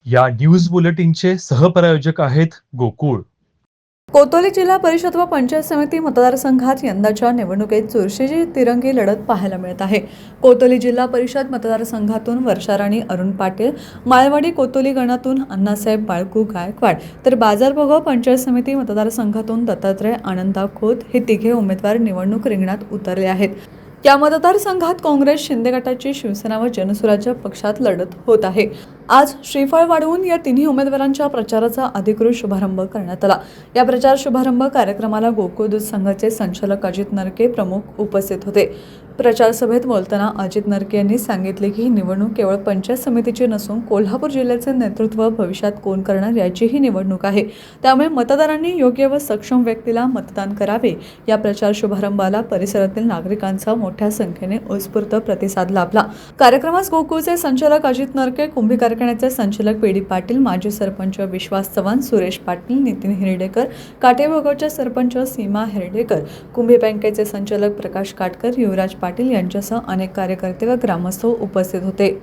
या न्यूज बुलेटिनचे सहप्रायोजक आहेत गोकुळ. कोतोली जिल्हा परिषद व पंचायत समिती मतदारसंघात यंदाच्या निवडणुकीत चुरशीची तिरंगी लढत पाहायला मिळत आहे. कोतोली जिल्हा परिषद मतदारसंघातून वर्षाराणी अरुण पाटील, माळवाडी कोतोली गणातून अण्णासाहेब बाळकू गायकवाड तर बाजारभोगाव पंचायत समिती मतदारसंघातून दत्तात्रय आनंदा खोत हे तिघे उमेदवार निवडणूक रिंगणात उतरले आहेत. या मतदारसंघात काँग्रेस, शिंदे गटाची शिवसेना व जनसुराज्य पक्षात लढत होत आहे. आज श्रीफळ वाढवून या तिन्ही उमेदवारांच्या प्रचाराचा अधिकृत शुभारंभ करण्यात आला. या प्रचार शुभारंभ कार्यक्रमाला गोकुळ दूध संघाचे संचालक अजित नरके प्रमुख उपस्थित होते. प्रचार सभेत बोलताना अजित नरके यांनी सांगितले की ही निवडणूक केवळ पंचायत समितीची नसून कोल्हापूर जिल्ह्याचे नेतृत्व भविष्यात कोण करणार याचीही निवडणूक आहे. त्यामुळे मतदारांनी योग्य व सक्षम व्यक्तीला मतदान करावे. या प्रचार शुभारंभाला परिसरातील नागरिकांचा मोठ्या संख्येने उत्स्फूर्त प्रतिसाद लाभला. कार्यक्रमास गोकुळचे संचालक अजित नरके, कुंभी कारखान्याचे संचालक पी.डी. पाटील, माजी सरपंच विश्वास चव्हाण, सुरेश पाटील, नितीन हिरडेकर, काटेभोगावचे सरपंच सीमा हिरडेकर, कुंभी बँकेचे संचालक प्रकाश काटकर, युवराज पाटील यांच्यासह अनेक कार्यकर्ते व ग्रामस्थ उपस्थित होते.